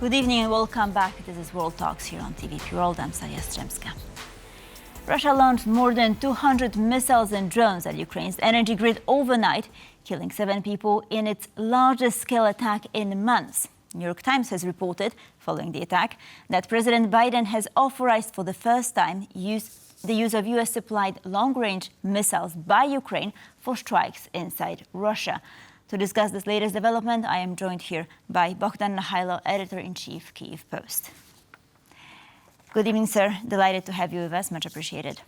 Good evening and welcome back. This is World Talks here on TVP World. I'm Saria. Russia launched more than 200 missiles and drones at Ukraine's energy grid overnight, killing 7 people in its largest-scale attack in months. New York Times has reported, following the attack, that President Biden has authorized for the first time the use of US-supplied long-range missiles by Ukraine for strikes inside Russia. To discuss this latest development, I am joined here by Bohdan, Nahaylo, Editor-in-Chief, Kyiv Post. Good evening, sir. Delighted to have you with us. Much appreciated.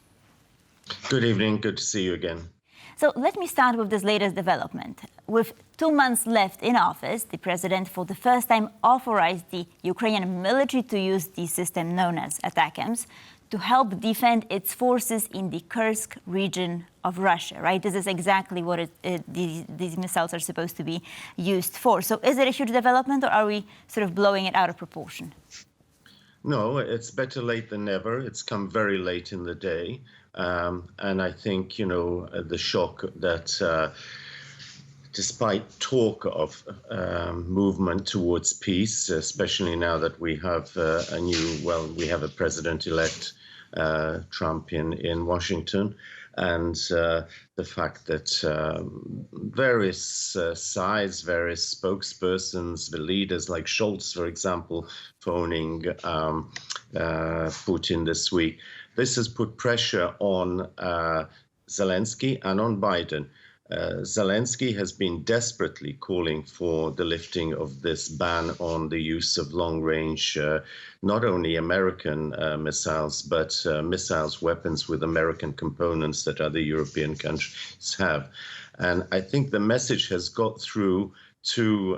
Good evening. Good to see you again. So let me start with this latest development. With 2 months left in office, the president for the first time authorized the Ukrainian military to use the system known as ATACMS to help defend its forces in the Kursk region of Russia, right? This is exactly what these missiles are supposed to be used for. So is it a huge development, or are we sort of blowing it out of proportion? No, it's better late than never. It's come very late in the day. And I think, the shock that despite talk of movement towards peace, especially now that we have we have a president-elect Trump in Washington, and the fact that various sides, various spokespersons, the leaders like Scholz, for example, phoning Putin this week, this has put pressure on Zelensky and on Biden. Zelensky has been desperately calling for the lifting of this ban on the use of long-range, not only American missiles, but missiles, weapons with American components that other European countries have. And I think the message has got through to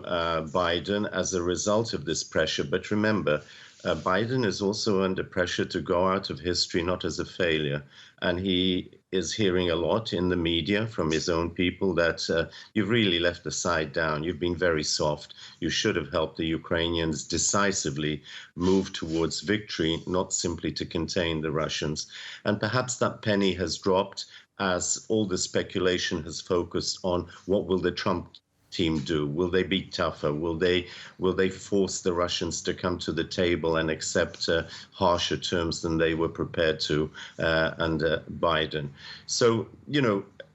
Biden as a result of this pressure. But remember, Biden is also under pressure to go out of history, not as a failure. And he is hearing a lot in the media from his own people that you've really left the side down. You've been very soft. You should have helped the Ukrainians decisively move towards victory, not simply to contain the Russians. And perhaps that penny has dropped as all the speculation has focused on what will the Trump team do? Will they be tougher? Will they force the Russians to come to the table and accept harsher terms than they were prepared to under Biden? So,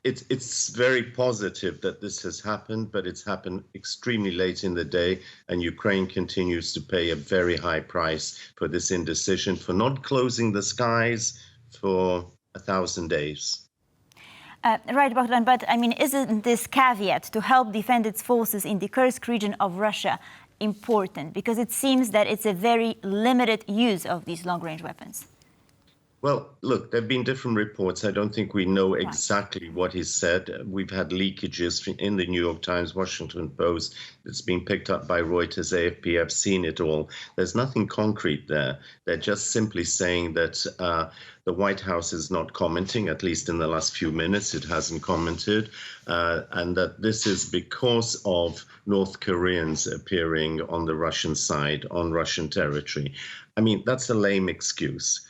it's very positive that this has happened, but it's happened extremely late in the day, and Ukraine continues to pay a very high price for this indecision, for not closing the skies for 1,000 days. Right, Bohdan, but isn't this caveat to help defend its forces in the Kursk region of Russia important? Because it seems that it's a very limited use of these long-range weapons. Well, look, there have been different reports. I don't think we know exactly what he said. We've had leakages in the New York Times, Washington Post. It's been picked up by Reuters, AFP. I've seen it all. There's nothing concrete there. They're just simply saying that the White House is not commenting, at least in the last few minutes. It hasn't commented. And that this is because of North Koreans appearing on the Russian side, on Russian territory. That's a lame excuse.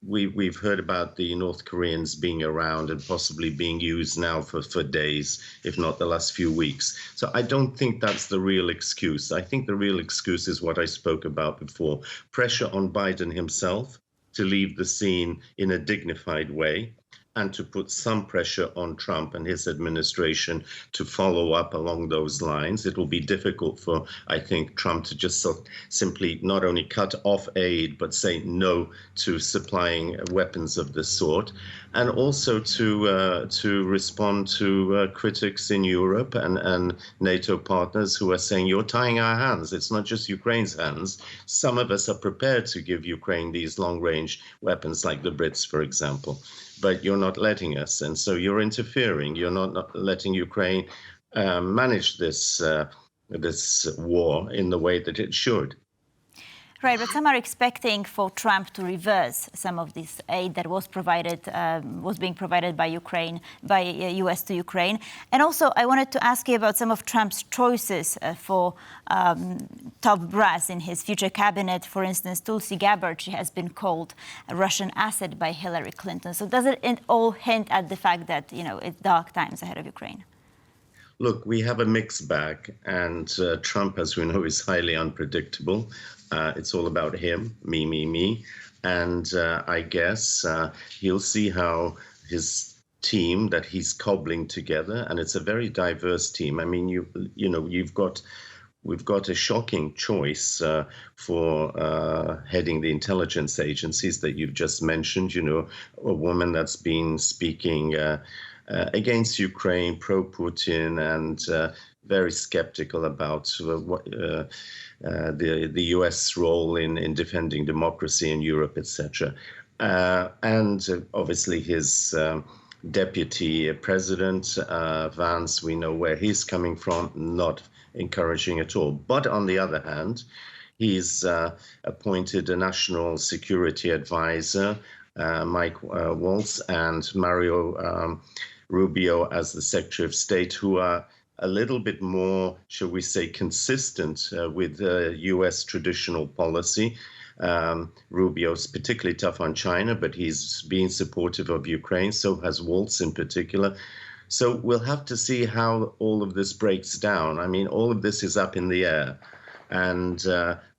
We've heard about the North Koreans being around and possibly being used now for days, if not the last few weeks. So I don't think that's the real excuse. I think the real excuse is what I spoke about before. Pressure on Biden himself to leave the scene in a dignified way, and to put some pressure on Trump and his administration to follow up along those lines. It will be difficult for, I think, Trump to just simply not only cut off aid, but say no to supplying weapons of this sort, and also to respond to critics in Europe and NATO partners who are saying, you're tying our hands. It's not just Ukraine's hands. Some of us are prepared to give Ukraine these long-range weapons, like the Brits, for example. But you're not letting us, and so you're interfering. You're not letting Ukraine manage this war in the way that it should. Right, but some are expecting for Trump to reverse some of this aid that was being provided by US to Ukraine. And also, I wanted to ask you about some of Trump's choices for top brass in his future cabinet. For instance, Tulsi Gabbard, she has been called a Russian asset by Hillary Clinton. So does it all hint at the fact that, it's dark times ahead of Ukraine? Look, we have a mixed bag, and Trump, as we know, is highly unpredictable. It's all about him, me. And I guess he'll see how his team that he's cobbling together, and it's a very diverse team. I mean, we've got a shocking choice for heading the intelligence agencies that you've just mentioned. You know, a woman that's been speaking against Ukraine, pro-Putin, and very skeptical about the U.S. role in defending democracy in Europe, etc. And obviously his deputy president, Vance, we know where he's coming from, not encouraging at all. But on the other hand, he's appointed a national security advisor, Mike Waltz, and Mario Rubio as the Secretary of State, who are a little bit more, shall we say, consistent with U.S. traditional policy. Rubio's particularly tough on China, but he's been supportive of Ukraine. So has Waltz in particular. So we'll have to see how all of this breaks down. I mean, all of this is up in the air, and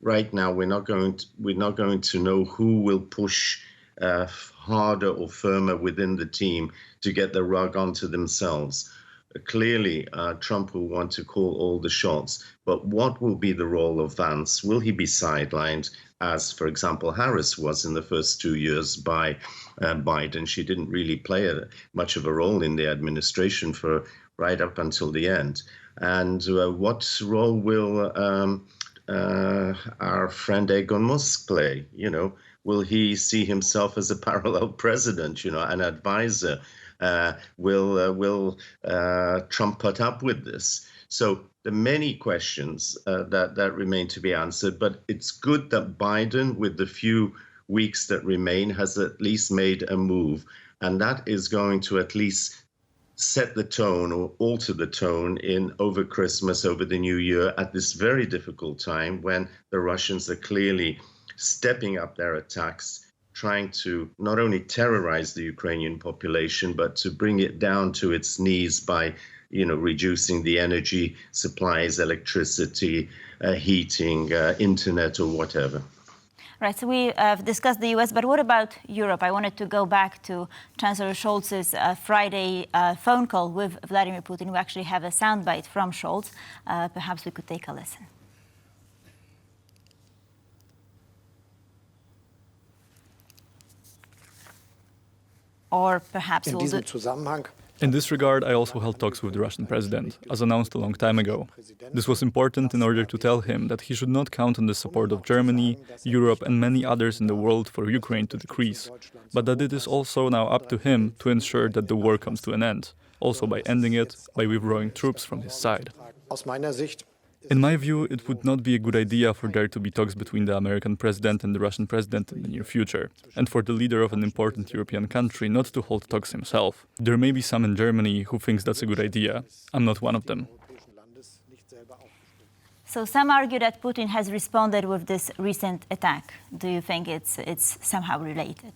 right now we're not going to know who will push harder or firmer within the team to get the rug onto themselves. Clearly, Trump will want to call all the shots, but what will be the role of Vance? Will he be sidelined, as, for example, Harris was in the first 2 years by Biden? She didn't really play much of a role in the administration for right up until the end. And what role will our friend Elon Musk play? You know, will he see himself as a parallel president, you know, an advisor? Will Trump put up with this? So there are many questions that remain to be answered, but it's good that Biden, with the few weeks that remain, has at least made a move, and that is going to at least set the tone or alter the tone over Christmas, over the New Year, at this very difficult time when the Russians are clearly stepping up their attacks, trying to not only terrorize the Ukrainian population, but to bring it down to its knees by, you know, reducing the energy supplies, electricity, heating, internet, or whatever. Right, so we discussed the US, but what about Europe? I wanted to go back to Chancellor Scholz's Friday phone call with Vladimir Putin. We actually have a soundbite from Scholz. Perhaps we could take a listen. Or perhaps we'll do... In this regard, I also held talks with the Russian president, as announced a long time ago. This was important in order to tell him that he should not count on the support of Germany, Europe, and many others in the world for Ukraine to decrease, but that it is also now up to him to ensure that the war comes to an end, also by ending it, by withdrawing troops from his side. In my view, it would not be a good idea for there to be talks between the American president and the Russian president in the near future, and for the leader of an important European country not to hold talks himself. There may be some in Germany who thinks that's a good idea. I'm not one of them. So some argue that Putin has responded with this recent attack. Do you think it's somehow related?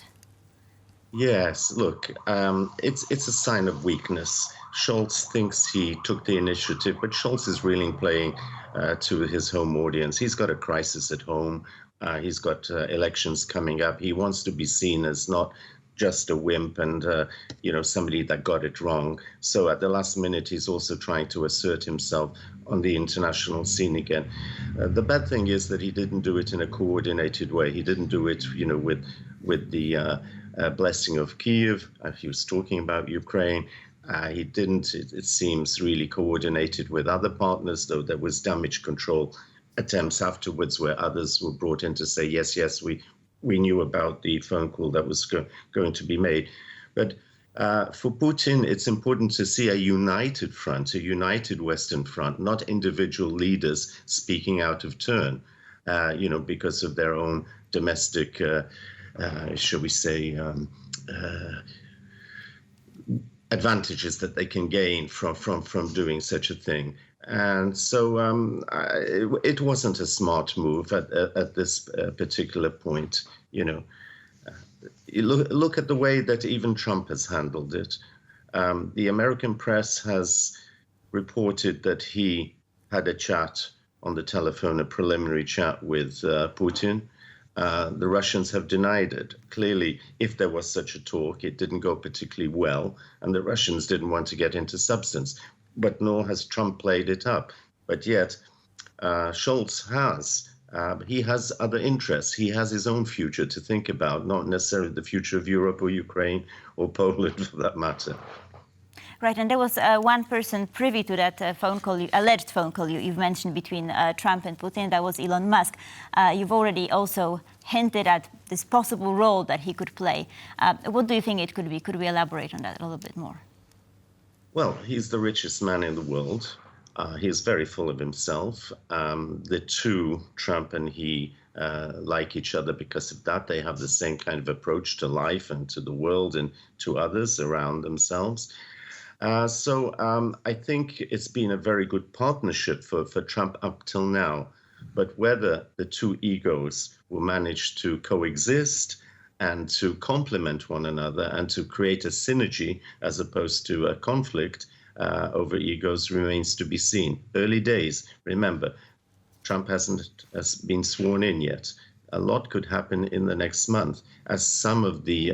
Yes, look, it's a sign of weakness. Scholz thinks he took the initiative, but Scholz is really playing to his home audience. He's got a crisis at home. He's got elections coming up. He wants to be seen as not just a wimp and, somebody that got it wrong. So at the last minute, he's also trying to assert himself on the international scene again. The bad thing is that he didn't do it in a coordinated way. He didn't do it, with the blessing of Kyiv. He was talking about Ukraine. He didn't, it seems, really coordinated with other partners, though there was damage control attempts afterwards where others were brought in to say, yes, we knew about the phone call that was going to be made. But for Putin, it's important to see a united front, a united Western front, not individual leaders speaking out of turn, because of their own domestic, shall we say, advantages that they can gain from doing such a thing. And so it wasn't a smart move at this particular point. You look at the way that even Trump has handled it. The American press has reported that he had a chat on the telephone, a preliminary chat with Putin. The Russians have denied it. Clearly, if there was such a talk, it didn't go particularly well, and the Russians didn't want to get into substance. But nor has Trump played it up. But yet, Scholz has. He has other interests. He has his own future to think about, not necessarily the future of Europe or Ukraine or Poland, for that matter. Right, and there was one person privy to that alleged phone call you've mentioned between Trump and Putin. That was Elon Musk. You've already also hinted at this possible role that he could play. What do you think it could be? Could we elaborate on that a little bit more? Well, he's the richest man in the world. He is very full of himself. The two, Trump and he, like each other because of that. They have the same kind of approach to life and to the world and to others around themselves. So I think it's been a very good partnership for Trump up till now. But whether the two egos will manage to coexist and to complement one another and to create a synergy as opposed to a conflict over egos remains to be seen. Early days, remember, Trump hasn't been sworn in yet. A lot could happen in the next month as some of the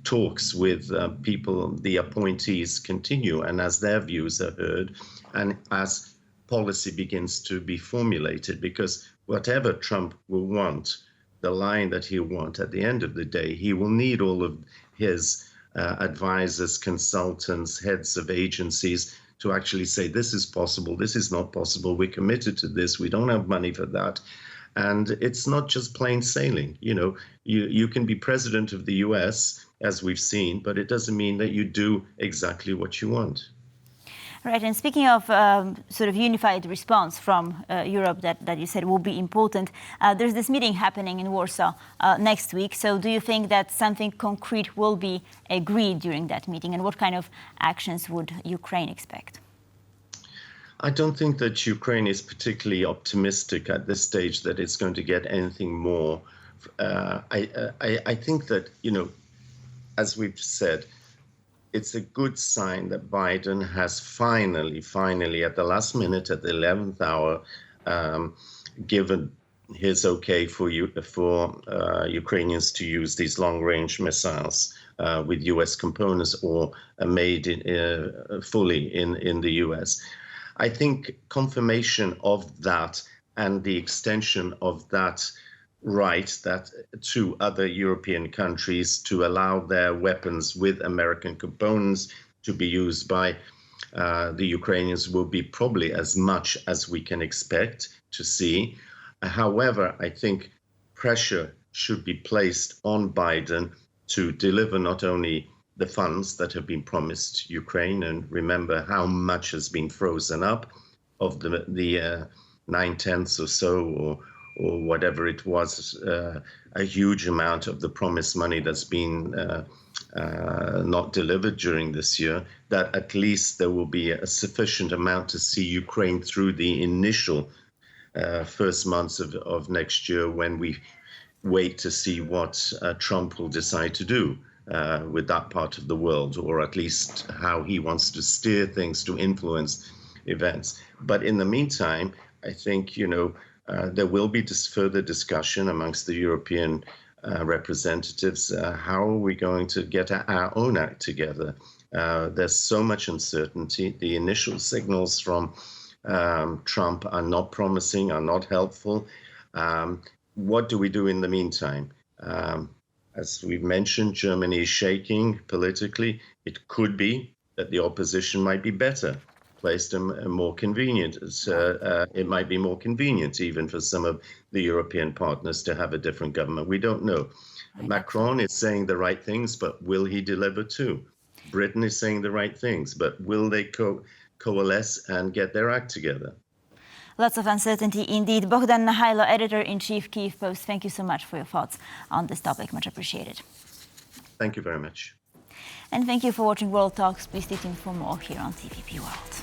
talks with people, the appointees, continue, and as their views are heard, and as policy begins to be formulated, because whatever Trump will want, the line that he'll want at the end of the day, he will need all of his advisors, consultants, heads of agencies to actually say, this is possible, this is not possible, we're committed to this, we don't have money for that. And it's not just plain sailing. You know, you can be president of the US, as we've seen, but it doesn't mean that you do exactly what you want. Right, and speaking of sort of unified response from Europe that you said will be important, there's this meeting happening in Warsaw next week. So do you think that something concrete will be agreed during that meeting? And what kind of actions would Ukraine expect? I don't think that Ukraine is particularly optimistic at this stage that it's going to get anything more. I think that, you know, as we've said, it's a good sign that Biden has finally, at the last minute, at the 11th hour, given his okay for Ukrainians to use these long-range missiles with U.S. components or made fully in the U.S. I think confirmation of that and the extension of that right that to other European countries to allow their weapons with American components to be used by the Ukrainians will be probably as much as we can expect to see. However, I think pressure should be placed on Biden to deliver not only the funds that have been promised Ukraine, and remember how much has been frozen up of the 9/10 or so, or whatever it was, a huge amount of the promised money that's been not delivered during this year, that at least there will be a sufficient amount to see Ukraine through the initial first months of next year, when we wait to see what Trump will decide to do with that part of the world, or at least how he wants to steer things to influence events. But in the meantime, I think, you know, there will be further discussion amongst the European representatives. How are we going to get our own act together? There's so much uncertainty. The initial signals from Trump are not promising, are not helpful. What do we do in the meantime? As we've mentioned, Germany is shaking politically. It could be that the opposition might be better placed and more convenient. It might be more convenient even for some of the European partners to have a different government. We don't know. Macron is saying the right things, but will he deliver too? Britain is saying the right things, but will they coalesce and get their act together? Lots of uncertainty indeed. Bohdan Nahaylo, Editor-in-Chief, Kyiv Post, thank you so much for your thoughts on this topic. Much appreciated. Thank you very much. And thank you for watching World Talks. Please stay tuned for more here on TVP World.